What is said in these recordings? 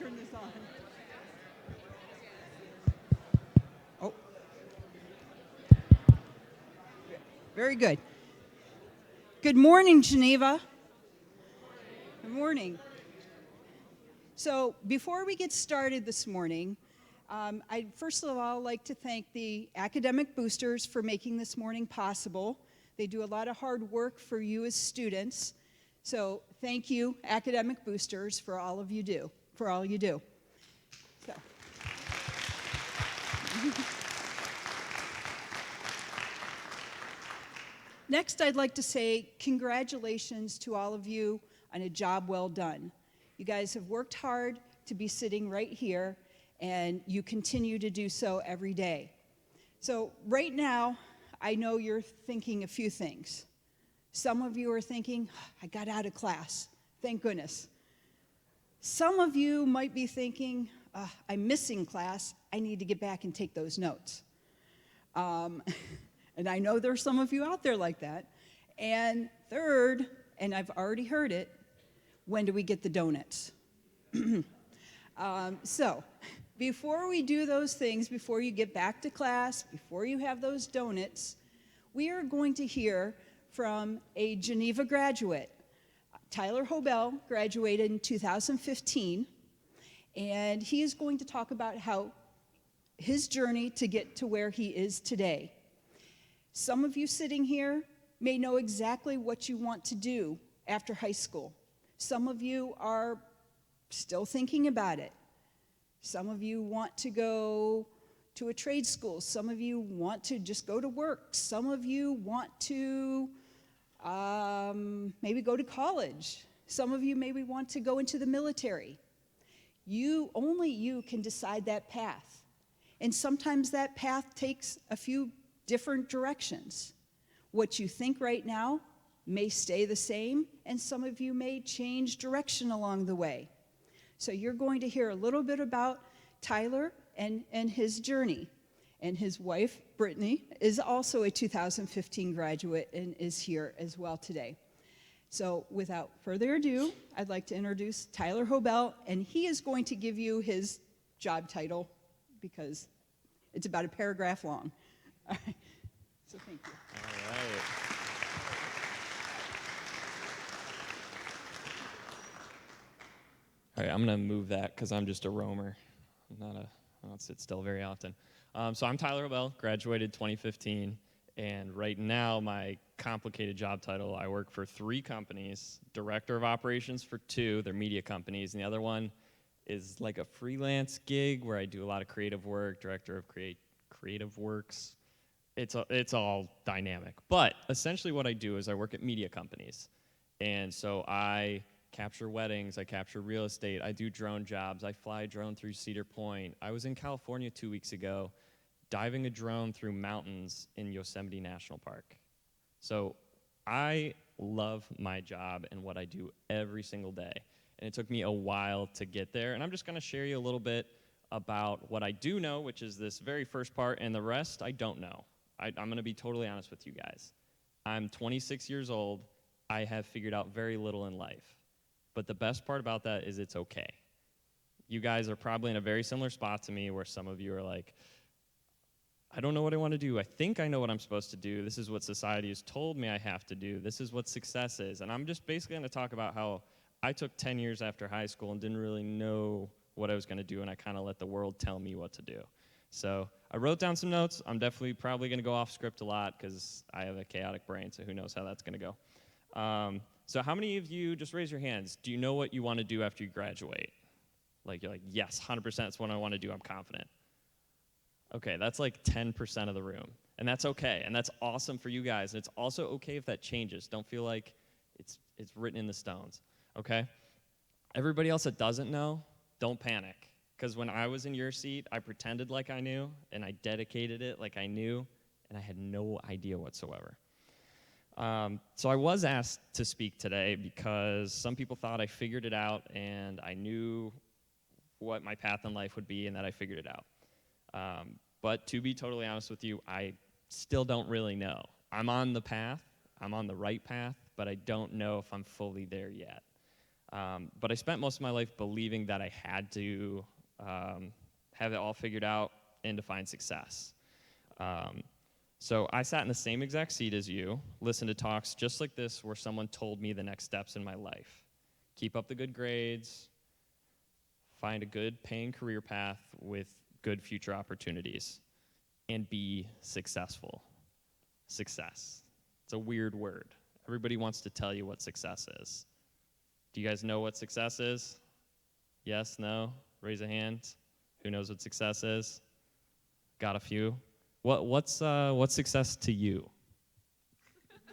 turn this on. Oh, very good. Good morning, Geneva. Good morning. So before we get started this morning, I'd first of all like to thank the academic boosters for making this morning possible. They do a lot of hard work for you as students. So thank you, academic boosters, for all you do. So. Next, I'd like to say congratulations to all of you on a job well done. You guys have worked hard to be sitting right here, and you continue to do so every day. So right now, I know you're thinking a few things. Some of you are thinking, I got out of class, thank goodness. Some of you might be thinking, I'm missing class, I need to get back and take those notes. And I know there's some of you out there like that. And third, and I've already heard it, when do we get the donuts? So before we do those things, before you get back to class, before you have those donuts, we are going to hear from a Geneva graduate. Tyler Hobel graduated in 2015, and he is going to talk about how his journey to get to where he is today. Some of you sitting here may know exactly what you want to do after high school. Some of you are still thinking about it. Some of you want to go to a trade school. Some of you want to just go to work. Some of you want to maybe go to college. Some of you maybe want to go into the military. Only you can decide that path. And sometimes that path takes a few different directions. What you think right now may stay the same, and some of you may change direction along the way. So you're going to hear a little bit about Tyler and his journey. And his wife, Brittany, is also a 2015 graduate and is here as well today. So without further ado, I'd like to introduce Tyler Hobel, and he is going to give you his job title because it's about a paragraph long. All right. So thank you. All right. All right, I'm going to move that because I'm just a roamer. I don't sit still very often. So I'm Tyler Hobel, graduated 2015, and right now my complicated job title, I work for 3 companies, director of operations for 2, they're media companies, and the other one is like a freelance gig where I do a lot of creative work, director of creative works. It's all dynamic. But essentially what I do is I work at media companies. And so I capture weddings, I capture real estate, I do drone jobs, I fly a drone through Cedar Point. I was in California 2 weeks ago, diving a drone through mountains in Yosemite National Park. So I love my job and what I do every single day. And it took me a while to get there. And I'm just going to share you a little bit about what I do know, which is this very first part, and the rest I don't know. I'm going to be totally honest with you guys. I'm 26 years old. I have figured out very little in life. But the best part about that is it's okay. You guys are probably in a very similar spot to me where some of you are like, I don't know what I want to do. I think I know what I'm supposed to do. This is what society has told me I have to do. This is what success is. And I'm just basically going to talk about how I took 10 years after high school and didn't really know what I was going to do, and I kind of let the world tell me what to do. So I wrote down some notes. I'm definitely probably going to go off script a lot because I have a chaotic brain, so who knows how that's going to go. So how many of you, just raise your hands, do you know what you want to do after you graduate? Like, you're like, yes, 100% that's what I want to do, I'm confident. Okay, that's like 10% of the room, and that's okay, and that's awesome for you guys, and it's also okay if that changes. Don't feel like it's written in the stones, okay? Everybody else that doesn't know, don't panic, because when I was in your seat, I pretended like I knew, and I dedicated it like I knew, and I had no idea whatsoever. So I was asked to speak today because some people thought I figured it out and I knew what my path in life would be and that I figured it out. But to be totally honest with you, I still don't really know. I'm on the path, I'm on the right path, but I don't know if I'm fully there yet. But I spent most of my life believing that I had to have it all figured out and define success. So I sat in the same exact seat as you, listened to talks just like this where someone told me the next steps in my life. Keep up the good grades, find a good paying career path with good future opportunities, and be successful. Success. It's a weird word. Everybody wants to tell you what success is. Do you guys know what success is? Yes, no? Raise a hand. Who knows what success is? Got a few. What's success to you? I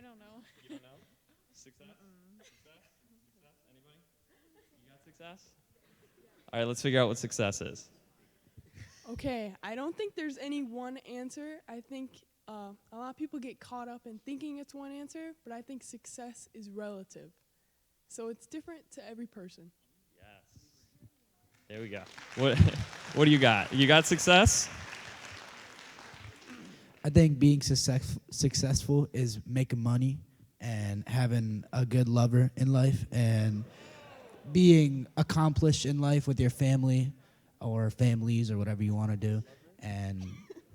don't know. You don't know? Success? Success? Success? Anybody? You got success? All right, let's figure out what success is. Okay, I don't think there's any one answer. I think a lot of people get caught up in thinking it's one answer, but I think success is relative. So it's different to every person. Yes. There we go. What do you got? You got success? I think being successful is making money and having a good lover in life and being accomplished in life with your family or families or whatever you want to do. And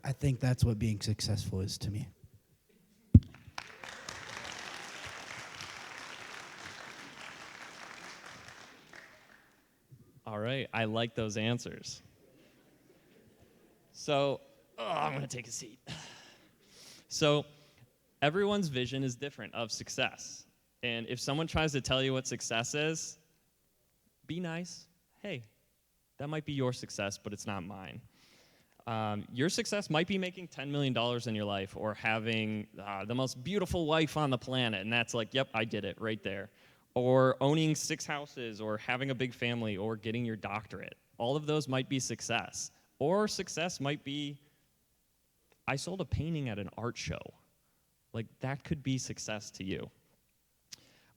I think that's what being successful is to me. All right, I like those answers. So, I'm going to take a seat. So, everyone's vision is different of success. And if someone tries to tell you what success is, be nice. Hey, that might be your success, but it's not mine. Your success might be making $10 million in your life or having the most beautiful wife on the planet, and that's like, yep, I did it right there. Or owning 6 houses, or having a big family, or getting your doctorate. All of those might be success. Or success might be, I sold a painting at an art show. Like, that could be success to you.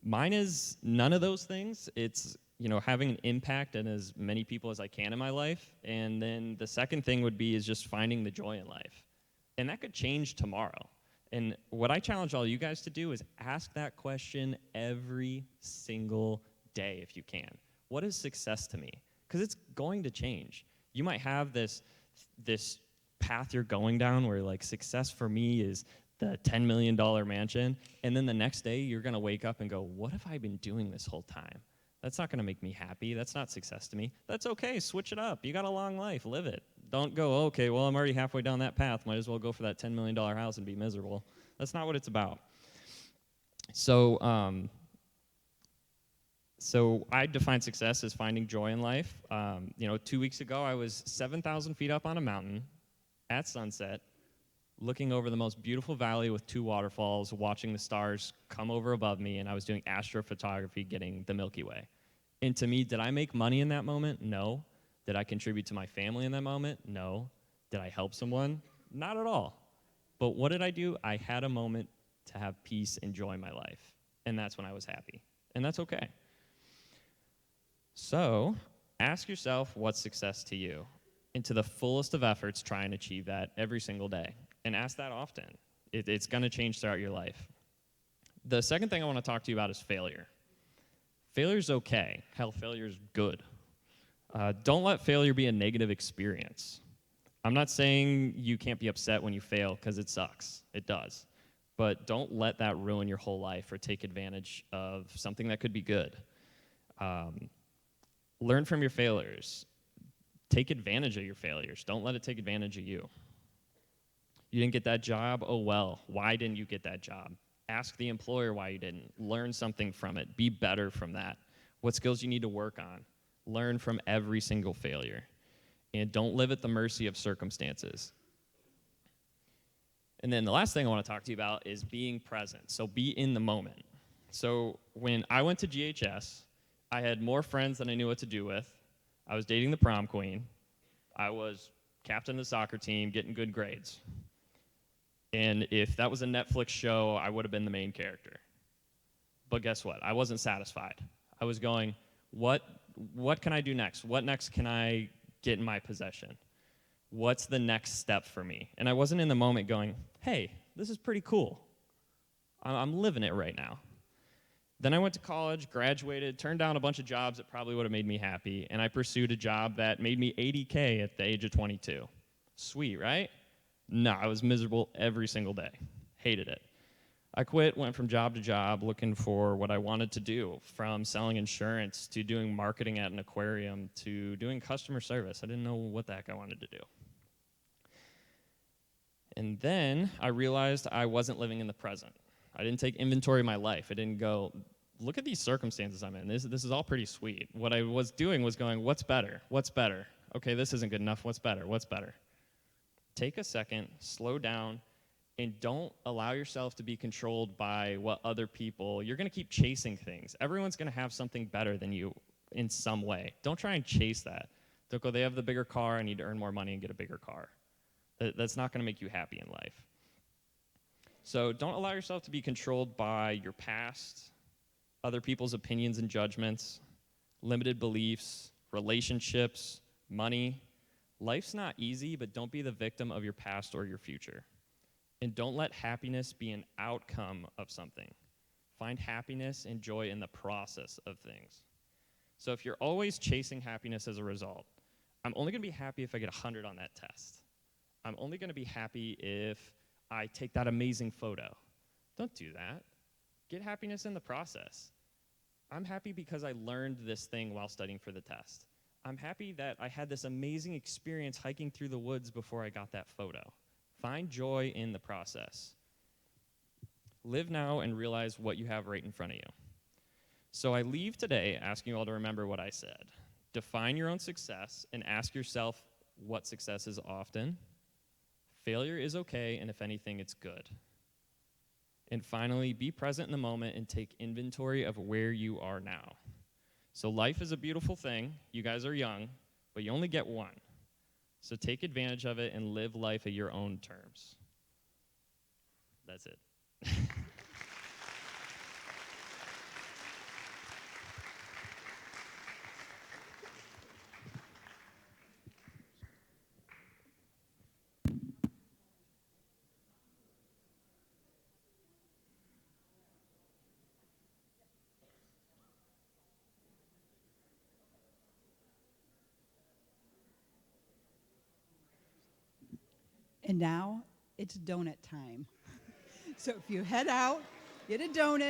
Mine is none of those things. It's, having an impact on as many people as I can in my life. And then the second thing would be is just finding the joy in life. And that could change tomorrow. And what I challenge all you guys to do is ask that question every single day if you can. What is success to me? Because it's going to change. You might have this path you're going down where, like, success for me is the $10 million mansion, and then the next day you're going to wake up and go, what have I been doing this whole time? That's not going to make me happy. That's not success to me. That's okay. Switch it up. You got a long life. Live it. Don't go, okay, well, I'm already halfway down that path. Might as well go for that $10 million house and be miserable. That's not what it's about. So I define success as finding joy in life. 2 weeks ago, I was 7,000 feet up on a mountain at sunset, looking over the most beautiful valley with 2 waterfalls, watching the stars come over above me, and I was doing astrophotography getting the Milky Way. And to me, did I make money in that moment? No. Did I contribute to my family in that moment? No. Did I help someone? Not at all. But what did I do? I had a moment to have peace and joy in my life, and that's when I was happy. And that's okay. So ask yourself, what's success to you? And to the fullest of efforts, try and achieve that every single day. And ask that often. It's going to change throughout your life. The second thing I want to talk to you about is failure. Failure's okay. Hell, failure's good. Don't let failure be a negative experience. I'm not saying you can't be upset when you fail, because it sucks. It does. But don't let that ruin your whole life or take advantage of something that could be good. Learn from your failures. Take advantage of your failures. Don't let it take advantage of you. You didn't get that job? Oh, well, why didn't you get that job? Ask the employer why you didn't. Learn something from it. Be better from that. What skills you need to work on. Learn from every single failure. And don't live at the mercy of circumstances. And then the last thing I want to talk to you about is being present. So be in the moment. So when I went to GHS, I had more friends than I knew what to do with. I was dating the prom queen. I was captain of the soccer team, getting good grades. And if that was a Netflix show, I would have been the main character. But guess what? I wasn't satisfied. I was going, what can I do next? What next can I get in my possession? What's the next step for me? And I wasn't in the moment going, hey, this is pretty cool. I'm living it right now. Then I went to college, graduated, turned down a bunch of jobs that probably would have made me happy, and I pursued a job that made me $80K at the age of 22. Sweet, right? No, I was miserable every single day. Hated it. I quit, went from job to job looking for what I wanted to do, from selling insurance to doing marketing at an aquarium to doing customer service. I didn't know what the heck I wanted to do. And then I realized I wasn't living in the present. I didn't take inventory of my life. I didn't go, look at these circumstances I'm in. This is all pretty sweet. What I was doing was going, what's better? What's better? Okay, this isn't good enough. What's better? What's better? Take a second, slow down, and don't allow yourself to be controlled by what other people, you're going to keep chasing things. Everyone's going to have something better than you in some way. Don't try and chase that. Don't go, they have the bigger car, I need to earn more money and get a bigger car. That's not going to make you happy in life. So don't allow yourself to be controlled by your past, other people's opinions and judgments, limited beliefs, relationships, money. Life's not easy, but don't be the victim of your past or your future. And don't let happiness be an outcome of something. Find happiness and joy in the process of things. So if you're always chasing happiness as a result, I'm only going to be happy if I get 100 on that test. I'm only going to be happy if I take that amazing photo. Don't do that. Get happiness in the process. I'm happy because I learned this thing while studying for the test. I'm happy that I had this amazing experience hiking through the woods before I got that photo. Find joy in the process. Live now and realize what you have right in front of you. So I leave today asking you all to remember what I said. Define your own success and ask yourself what success is often. Failure is okay, and if anything, it's good. And finally, be present in the moment and take inventory of where you are now. So life is a beautiful thing. You guys are young, but you only get one. So take advantage of it and live life at your own terms. That's it. And now it's donut time. So if you head out, get a donut.